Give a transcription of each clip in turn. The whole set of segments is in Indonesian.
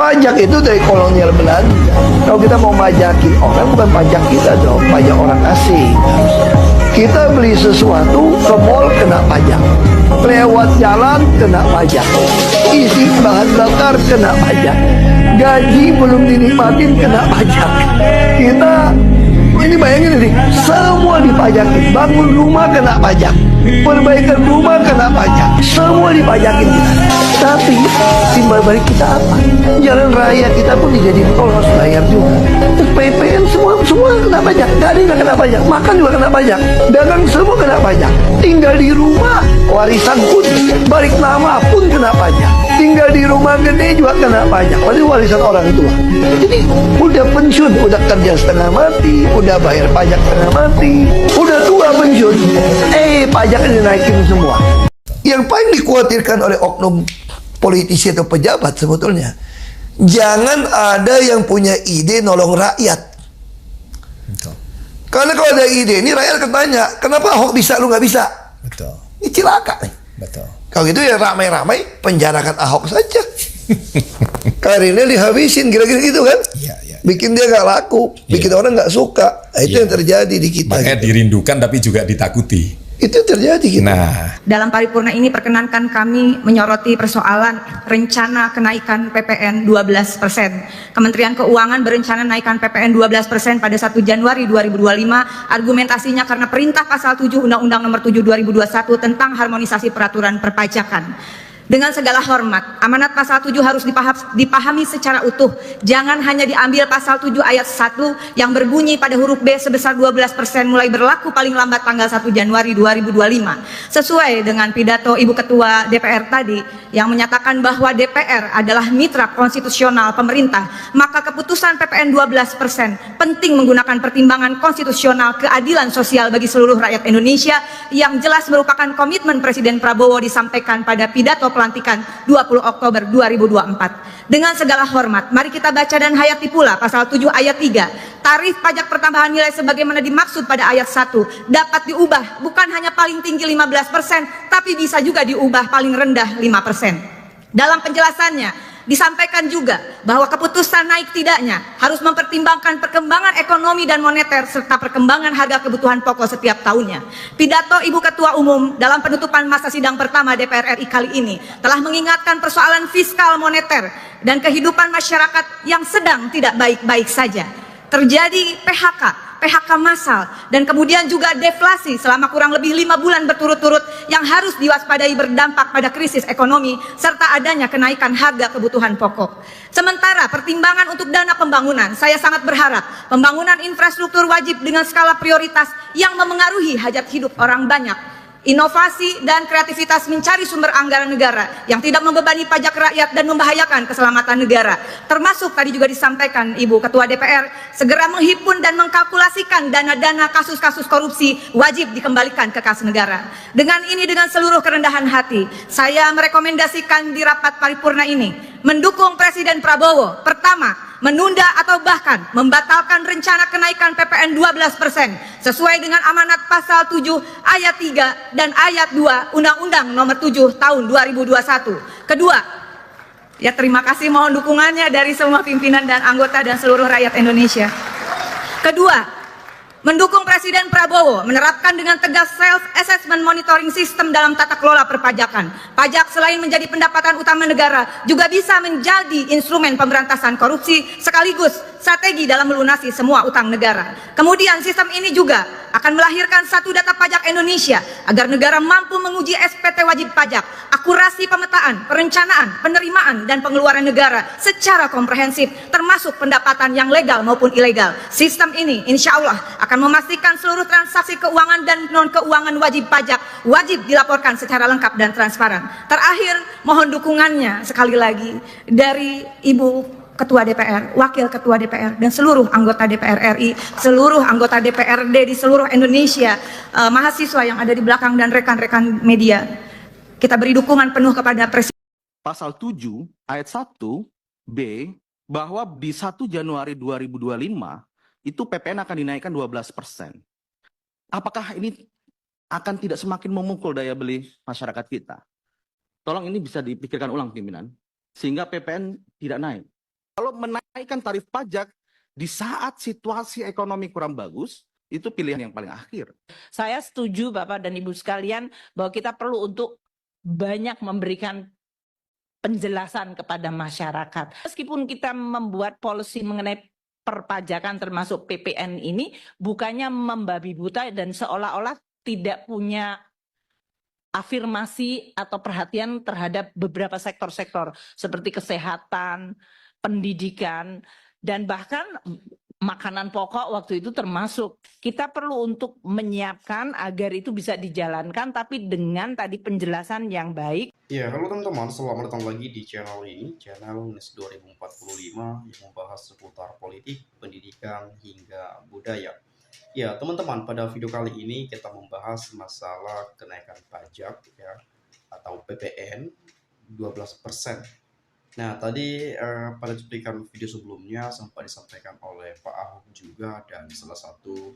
Pajak itu dari kolonial Belanda. Kalau kita mau pajakin orang, bukan pajak kita dong, pajak orang asing. Kita beli sesuatu ke mall kena pajak, lewat jalan kena pajak, isi bahan bakar kena pajak, gaji belum dinikmatin kena pajak. Kita ini bayangin nih, semua dipajakin. Bangun rumah kena pajak, perbaikan rumah kena pajak, semua dipajakin kita. Tapi timbal balik kita apa? Jalan raya kita pun dijadiin tol, harus bayar juga. PPN semua kena pajak. Gak ada yang kena pajak. Makan juga kena pajak. Dagang semua kena pajak. Tinggal di rumah, warisan pun, balik nama pun kena pajak. Tinggal di rumah gede juga kena pajak. Padahal warisan orang tua. Jadi udah pensiun, udah kerja setengah mati, udah bayar pajak setengah mati, udah tua pensiun. Pajaknya dinaikin semua. Yang paling dikhawatirkan oleh oknum politisi atau pejabat sebetulnya, jangan ada yang punya ide nolong rakyat. Betul. Karena kalau ada ide ini, rakyat akan tanya, kenapa Ahok bisa, lu nggak bisa? Betul. Ini cilaka nih. Betul. Kalau gitu ya ramai-ramai penjarakan Ahok saja. Karirnya dihabisin, kira-kira gitu kan? Iya, iya. Bikin dia nggak laku, bikin orang nggak suka. Nah, itu yang terjadi di kita. Makanya gitu. dirindukan tapi juga ditakuti. Itu yang terjadi gitu. Nah, Dalam paripurna ini perkenankan kami menyoroti persoalan rencana kenaikan PPN 12%. Kementerian Keuangan berencana naikkan PPN 12% pada 1 Januari 2025. Argumentasinya karena perintah pasal 7 Undang-Undang Nomor 7 2021 tentang harmonisasi peraturan perpajakan. Dengan segala hormat, amanat pasal 7 harus dipahami secara utuh. Jangan hanya diambil pasal 7 ayat 1 yang berbunyi pada huruf B sebesar 12% mulai berlaku paling lambat tanggal 1 Januari 2025. Sesuai dengan pidato Ibu Ketua DPR tadi yang menyatakan bahwa DPR adalah mitra konstitusional pemerintah, maka keputusan PPN 12% penting menggunakan pertimbangan konstitusional keadilan sosial bagi seluruh rakyat Indonesia yang jelas merupakan komitmen Presiden Prabowo disampaikan pada pidato pelantikan 20 Oktober 2024. Dengan segala hormat, mari kita baca dan hayati pula pasal 7 ayat 3. Tarif pajak pertambahan nilai sebagaimana dimaksud pada ayat 1 dapat diubah bukan hanya paling tinggi 15%, tapi bisa juga diubah paling rendah 5%. Dalam penjelasannya, disampaikan juga bahwa keputusan naik tidaknya harus mempertimbangkan perkembangan ekonomi dan moneter serta perkembangan harga kebutuhan pokok setiap tahunnya. Pidato Ibu Ketua Umum dalam penutupan masa sidang pertama DPR RI kali ini telah mengingatkan persoalan fiskal moneter dan kehidupan masyarakat yang sedang tidak baik-baik saja. Terjadi PHK massal, dan kemudian juga deflasi selama kurang lebih 5 bulan berturut-turut yang harus diwaspadai berdampak pada krisis ekonomi serta adanya kenaikan harga kebutuhan pokok. Sementara pertimbangan untuk dana pembangunan, saya sangat berharap pembangunan infrastruktur wajib dengan skala prioritas yang memengaruhi hajat hidup orang banyak. Inovasi dan kreativitas mencari sumber anggaran negara yang tidak membebani pajak rakyat dan membahayakan keselamatan negara. Termasuk tadi juga disampaikan Ibu Ketua DPR, segera menghimpun dan mengkalkulasikan dana-dana kasus-kasus korupsi wajib dikembalikan ke kas negara. Dengan ini, dengan seluruh kerendahan hati, saya merekomendasikan di rapat paripurna ini mendukung Presiden Prabowo. Pertama, menunda atau bahkan membatalkan rencana kenaikan PPN 12% sesuai dengan amanat pasal 7 ayat 3 dan ayat 2 Undang-Undang Nomor 7 Tahun 2021. Kedua, ya terima kasih, mohon dukungannya dari semua pimpinan dan anggota dan seluruh rakyat Indonesia. Kedua, mendukung Presiden Prabowo menerapkan dengan tegas self-assessment monitoring system dalam tata kelola perpajakan. Pajak selain menjadi pendapatan utama negara, juga bisa menjadi instrumen pemberantasan korupsi sekaligus strategi dalam melunasi semua utang negara. Kemudian sistem ini juga akan melahirkan satu data pajak Indonesia agar negara mampu menguji SPT wajib pajak, akurasi pemetaan, perencanaan, penerimaan, dan pengeluaran negara secara komprehensif, termasuk pendapatan yang legal maupun ilegal. Sistem ini insya Allah akan memastikan seluruh transaksi keuangan dan non-keuangan wajib pajak wajib dilaporkan secara lengkap dan transparan. Terakhir, mohon dukungannya sekali lagi dari Ibu Ketua DPR, Wakil Ketua DPR, dan seluruh anggota DPR RI, seluruh anggota DPRD di seluruh Indonesia, mahasiswa yang ada di belakang, dan rekan-rekan media. Kita beri dukungan penuh kepada Presiden. Pasal 7 ayat 1B bahwa di 1 Januari 2025 itu PPN akan dinaikkan 12%. Apakah ini akan tidak semakin memukul daya beli masyarakat kita? Tolong ini bisa dipikirkan ulang pimpinan, sehingga PPN tidak naik. Kalau menaikkan tarif pajak di saat situasi ekonomi kurang bagus, itu pilihan yang paling akhir. Saya setuju Bapak dan Ibu sekalian bahwa kita perlu untuk banyak memberikan penjelasan kepada masyarakat. Meskipun kita membuat policy mengenai perpajakan termasuk PPN ini bukannya membabi buta dan seolah-olah tidak punya afirmasi atau perhatian terhadap beberapa sektor-sektor seperti kesehatan, pendidikan, dan bahkan makanan pokok waktu itu termasuk. Kita perlu untuk menyiapkan agar itu bisa dijalankan tapi dengan tadi penjelasan yang baik. Ya, halo teman-teman, selamat datang lagi di channel ini, channel NES 2045 yang membahas seputar politik, pendidikan, hingga budaya. Ya, teman-teman, pada video kali ini kita membahas masalah kenaikan pajak ya atau PPN 12%. Nah, tadi pada cuplikan video sebelumnya sempat disampaikan oleh Pak Ahok juga dan salah satu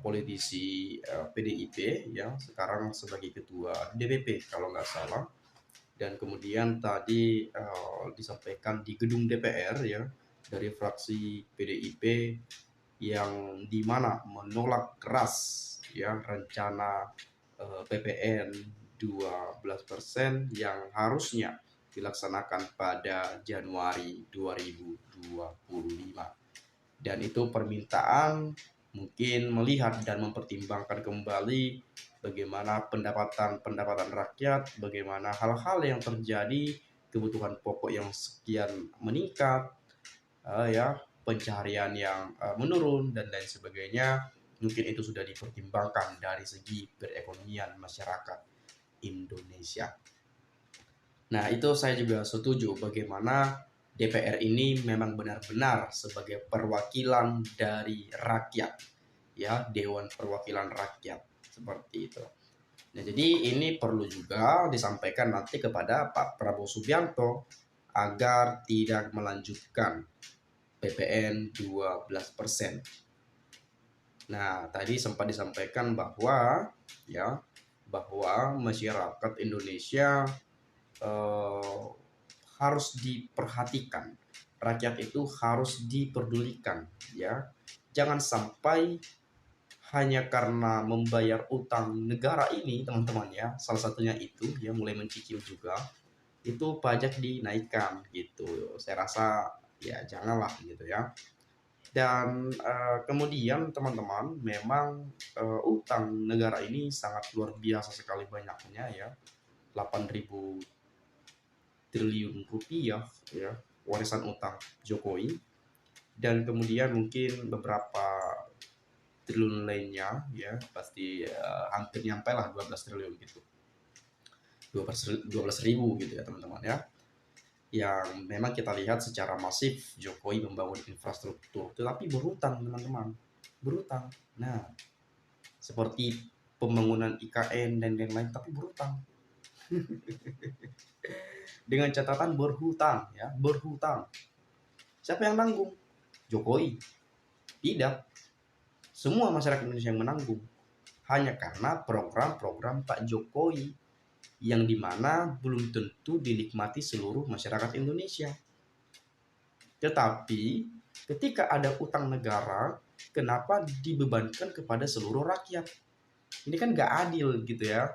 politisi PDIP ya, sekarang sebagai ketua DPP kalau nggak salah. Dan kemudian tadi disampaikan di gedung DPR ya dari fraksi PDIP yang dimana menolak keras ya rencana PPN 12% yang harusnya dilaksanakan pada Januari 2025. Dan itu permintaan mungkin melihat dan mempertimbangkan kembali bagaimana pendapatan rakyat, bagaimana hal-hal yang terjadi, kebutuhan pokok yang sekian meningkat, ya pencaharian yang menurun dan lain sebagainya. Mungkin itu sudah dipertimbangkan dari segi perekonomian masyarakat Indonesia. Nah, itu saya juga setuju bagaimana DPR ini memang benar-benar sebagai perwakilan dari rakyat, ya, Dewan Perwakilan Rakyat, seperti itu. Nah, jadi ini perlu juga disampaikan nanti kepada Pak Prabowo Subianto agar tidak melanjutkan PPN 12%. Nah, tadi sempat disampaikan bahwa masyarakat Indonesia harus diperhatikan, rakyat itu harus diperdulikan ya. Jangan sampai hanya karena membayar utang negara ini teman-teman ya, salah satunya itu ya mulai mencicil juga, itu pajak dinaikkan gitu. Saya rasa ya janganlah gitu ya. Dan kemudian teman-teman memang utang negara ini sangat luar biasa sekali banyaknya ya, 8.000 triliun rupiah ya warisan utang Jokowi, dan kemudian mungkin beberapa triliun lainnya ya pasti hampir nyampe lah 12 triliun gitu, 12.000 gitu ya teman-teman ya, yang memang kita lihat secara masif Jokowi membangun infrastruktur tetapi berhutang teman-teman, berhutang. Nah, seperti pembangunan IKN dan lain-lain tapi berhutang. Dengan catatan berhutang ya, berhutang. Siapa yang nanggung? Jokowi? Tidak. Semua masyarakat Indonesia yang menanggung. Hanya karena program-program Pak Jokowi yang dimana belum tentu dinikmati seluruh masyarakat Indonesia. Tetapi ketika ada utang negara, kenapa dibebankan kepada seluruh rakyat? Ini kan gak adil gitu ya.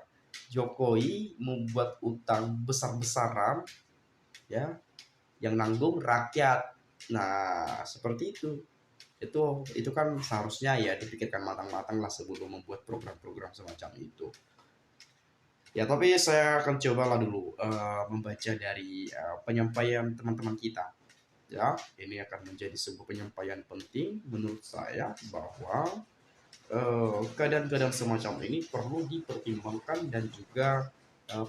Jokowi membuat utang besar-besaran ya, yang nanggung rakyat. Nah, seperti itu. Itu kan seharusnya ya dipikirkan matang-matang lah sebelum membuat program-program semacam itu. Ya, tapi saya akan cobalah dulu membaca dari penyampaian teman-teman kita. Ya, ini akan menjadi sebuah penyampaian penting menurut saya bahwa keadaan-keadaan semacam ini perlu dipertimbangkan dan juga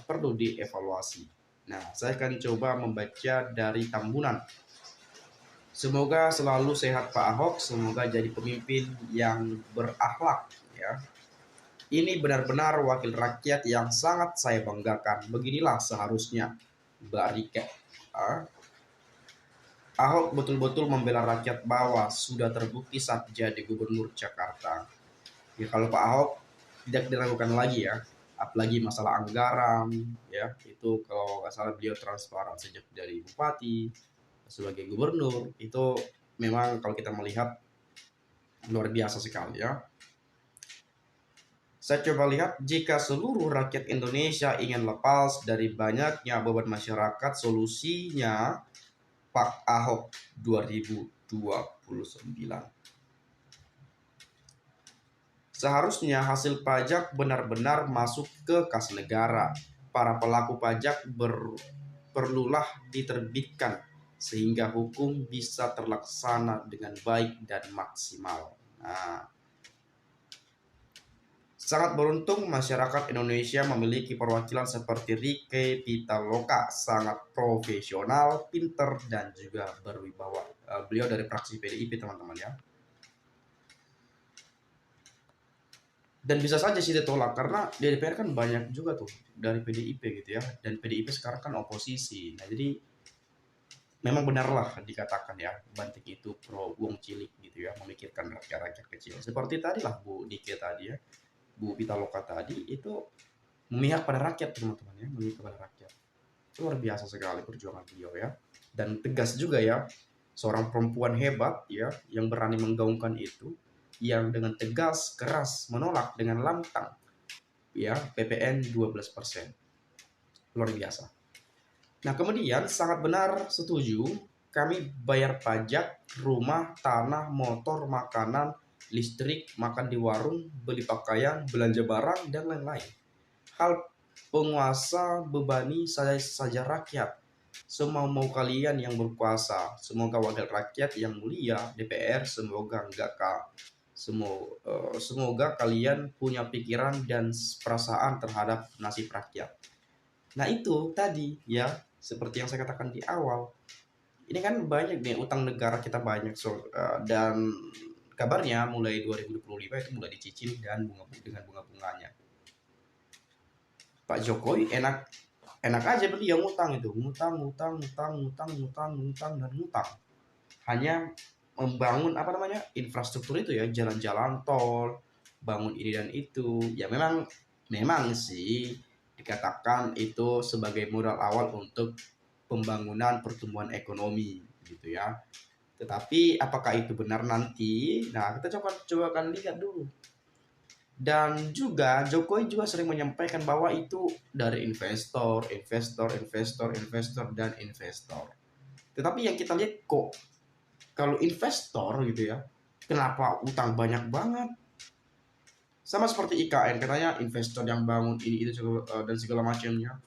perlu dievaluasi. Nah, saya akan coba membaca dari Tambunan. Semoga selalu sehat Pak Ahok, semoga jadi pemimpin yang berakhlak ya. Ini benar-benar wakil rakyat yang sangat saya banggakan. Beginilah seharusnya Mbak Rika. Ahok betul-betul membela rakyat bawah, sudah terbukti saat jadi gubernur Jakarta. Ya, kalau Pak Ahok tidak diragukan lagi ya, apalagi masalah anggaran ya, itu kalau nggak salah beliau transparan sejak dari bupati, sebagai gubernur, itu memang kalau kita melihat luar biasa sekali ya. Saya coba lihat, jika seluruh rakyat Indonesia ingin lepas dari banyaknya beban masyarakat, solusinya Pak Ahok 2029. Seharusnya hasil pajak benar-benar masuk ke kas negara. Para pelaku pajak perlulah diterbitkan sehingga hukum bisa terlaksana dengan baik dan maksimal. Nah, sangat beruntung masyarakat Indonesia memiliki perwakilan seperti Rike Pitaloka, sangat profesional, pinter, dan juga berwibawa. Beliau dari fraksi PDIP, teman-teman ya. Dan bisa saja sih ditolak, karena di DPR kan banyak juga tuh dari PDIP gitu ya. Dan PDIP sekarang kan oposisi. Nah, jadi memang benarlah dikatakan ya, Bantik itu pro wong cilik gitu ya, memikirkan rakyat-rakyat kecil. Seperti tadi lah Bu Dike tadi ya, Bu Pitaloka tadi itu memihak pada rakyat, teman-teman ya, memihak pada rakyat. Luar biasa sekali perjuangan beliau ya. Dan tegas juga ya, seorang perempuan hebat ya, yang berani menggaungkan itu, yang dengan tegas, keras menolak dengan lantang ya PPN 12%. Luar biasa. Nah, kemudian sangat benar, setuju, kami bayar pajak rumah, tanah, motor, makanan, listrik, makan di warung, beli pakaian, belanja barang, dan lain-lain. Hal penguasa bebani saja rakyat. Semau-mau kalian yang berkuasa. Semoga wakil rakyat yang mulia, DPR, semoga kalian punya pikiran dan perasaan terhadap nasib rakyat. Nah, itu tadi ya, seperti yang saya katakan di awal. Ini kan banyak nih utang negara kita banyak, dan kabarnya mulai 2025 itu mulai dicicil dan dengan bunga-bunganya. Pak Jokowi enak aja beliau ngutang itu, ngutang dan ngutang. Hanya membangun infrastruktur itu ya, jalan-jalan tol, bangun ini dan itu. Ya memang sih dikatakan itu sebagai modal awal untuk pembangunan pertumbuhan ekonomi gitu ya. Tetapi apakah itu benar nanti? Nah, kita coba akan lihat dulu. Dan juga Jokowi juga sering menyampaikan bahwa itu dari investor. Tetapi yang kita lihat kok kalau investor gitu ya, kenapa utang banyak banget? Sama seperti IKN, katanya investor yang bangun ini itu dan segala macamnya.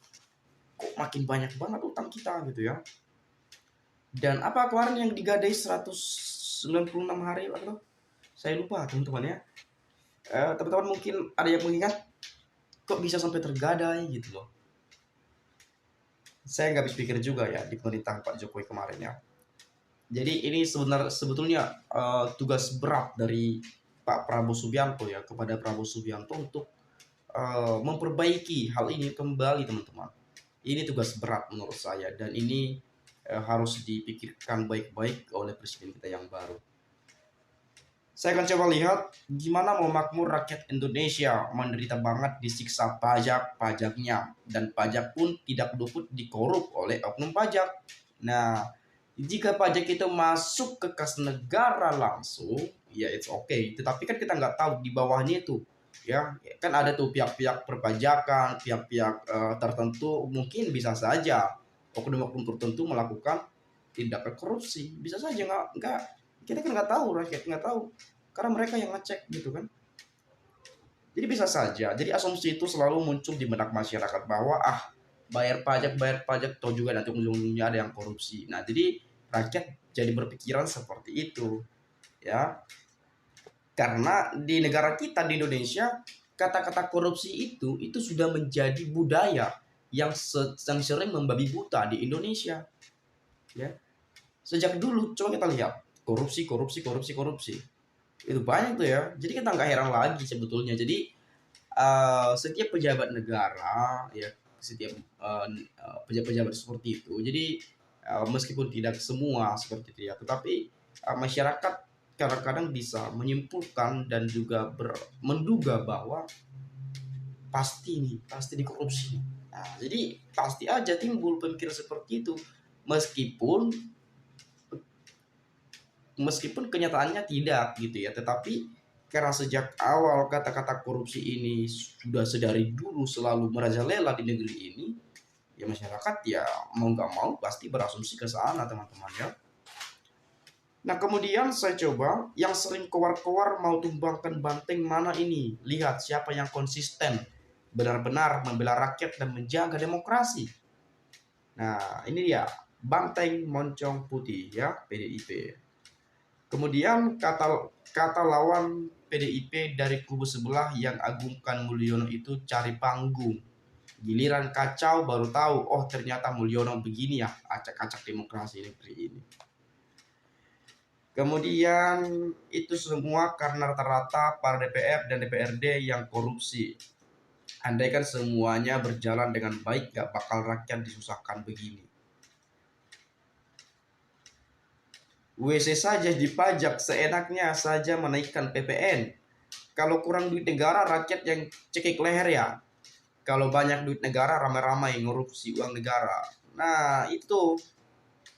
Kok makin banyak banget utang kita gitu ya? Dan apa kemarin yang digadai 196 hari atau saya lupa teman-teman ya. Teman-teman mungkin ada yang mengingat kok bisa sampai tergadai gitu loh. Saya nggak habis pikir juga ya di pemerintahan Pak Jokowi kemarin ya. Jadi ini sebetulnya tugas berat dari Pak Prabowo Subianto ya, kepada Prabowo Subianto untuk memperbaiki hal ini kembali, teman-teman. Ini tugas berat menurut saya, dan ini harus dipikirkan baik-baik oleh presiden kita yang baru. Saya akan coba lihat gimana mau makmur rakyat Indonesia menderita banget disiksa pajaknya, dan pajak pun tidak luput dikorup oleh oknum pajak. Nah, jika pajak itu masuk ke kas negara langsung, ya it's okay. Tetapi kan kita nggak tahu di bawahnya itu, ya kan ada tuh pihak-pihak perpajakan, pihak-pihak tertentu, mungkin bisa saja oknum-oknum tertentu melakukan tindakan korupsi. Bisa saja nggak. Kita kan nggak tahu, rakyat nggak tahu, karena mereka yang ngecek gitu kan. Jadi bisa saja. Jadi asumsi itu selalu muncul di benak masyarakat bahwa bayar pajak, toh juga nanti ujung-ujungnya ada yang korupsi. Nah, jadi rakyat jadi berpikiran seperti itu ya, karena di negara kita di Indonesia kata-kata korupsi itu sudah menjadi budaya yang sering membabi buta di Indonesia ya. Sejak dulu coba kita lihat korupsi itu banyak tuh ya. Jadi kita nggak heran lagi sebetulnya. Jadi setiap pejabat negara ya, setiap pejabat seperti itu, jadi meskipun tidak semua seperti itu ya, tetapi masyarakat kadang-kadang bisa menyimpulkan dan juga menduga bahwa pasti dikorupsi. Nah, jadi pasti aja timbul pemikiran seperti itu, meskipun meskipun kenyataannya tidak gitu ya, tetapi karena sejak awal kata-kata korupsi ini sudah sedari dulu selalu merajalela di negeri ini, ya masyarakat ya mau nggak mau pasti berasumsi ke sana teman-teman ya. Nah kemudian saya coba yang sering keluar-keluar mau tumbangkan banteng mana ini. Lihat siapa yang konsisten benar-benar membela rakyat dan menjaga demokrasi. Nah ini dia banteng moncong putih ya, PDIP. Kemudian kata lawan PDIP dari kubu sebelah yang agungkan Mulyono itu cari panggung. Giliran kacau baru tahu, oh ternyata Mulyono begini ya, acak-acak demokrasi negeri ini. Kemudian itu semua karena rata-rata para DPR dan DPRD yang korupsi. Andaikan semuanya berjalan dengan baik, gak bakal rakyat disusahkan begini. WC saja dipajak, seenaknya saja menaikkan PPN. Kalau kurang duit negara, rakyat yang cekik leher ya. Kalau banyak duit negara, ramai-ramai ngorupsi uang negara. Nah itu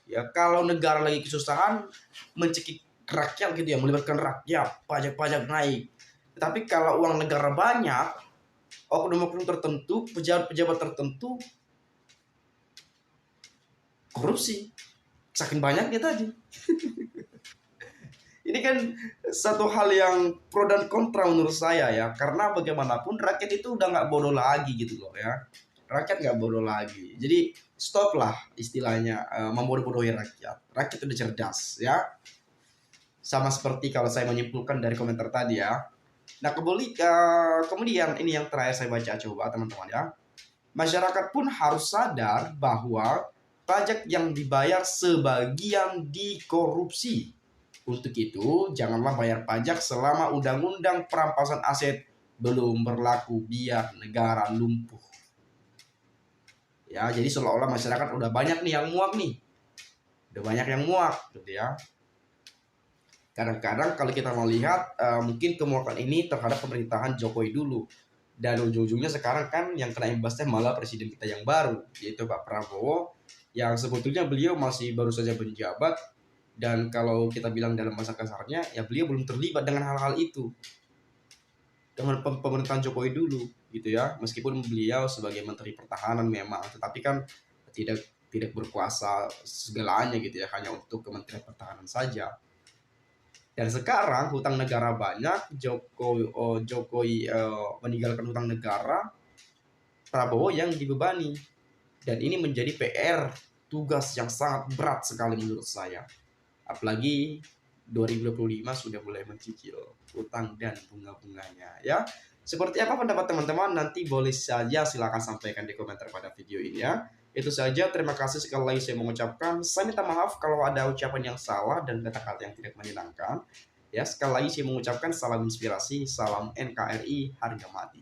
ya, kalau negara lagi kesusahan mencekik rakyat gitu ya, melibatkan rakyat, pajak-pajak naik. Tapi kalau uang negara banyak, oknum-oknum tertentu, pejabat-pejabat tertentu korupsi. Saking banyaknya tadi. Ini kan satu hal yang pro dan kontra menurut saya ya, karena bagaimanapun rakyat itu udah nggak bodoh lagi gitu loh ya. Rakyat nggak bodoh lagi. Jadi stop lah istilahnya membodoh-bodohi rakyat. Rakyat udah cerdas ya. Sama seperti kalau saya menyimpulkan dari komentar tadi ya. Nah kemudian ini yang terakhir saya baca coba teman-teman ya. Masyarakat pun harus sadar bahwa pajak yang dibayar sebagian dikorupsi. Untuk itu, janganlah bayar pajak selama undang-undang perampasan aset belum berlaku biar negara lumpuh. Ya, jadi seolah-olah masyarakat udah banyak nih yang muak nih. Udah banyak yang muak gitu ya. Kadang-kadang kalau kita mau lihat mungkin kemuakan ini terhadap pemerintahan Jokowi dulu. Dan ujung-ujungnya sekarang kan yang kena imbasnya malah presiden kita yang baru, yaitu Pak Prabowo, yang sebetulnya beliau masih baru saja menjabat. Dan kalau kita bilang dalam bahasa kasarnya, ya beliau belum terlibat dengan hal-hal itu. Dengan pemerintahan Jokowi dulu gitu ya. Meskipun beliau sebagai Menteri Pertahanan memang, tetapi kan tidak berkuasa segalanya gitu ya, hanya untuk Kementerian Pertahanan saja. Dan sekarang hutang negara banyak, Jokowi meninggalkan hutang negara, Prabowo yang dibebani. Dan ini menjadi PR, tugas yang sangat berat sekali menurut saya. Apalagi 2025 sudah mulai mencicil utang dan bunga-bunganya ya. Seperti apa pendapat teman-teman? Nanti boleh saja silakan sampaikan di komentar pada video ini ya. Itu saja, terima kasih sekali lagi saya mengucapkan. Saya minta maaf kalau ada ucapan yang salah dan kata-kata yang tidak menyenangkan. Ya, sekali lagi saya mengucapkan salam inspirasi, salam NKRI, harga mati.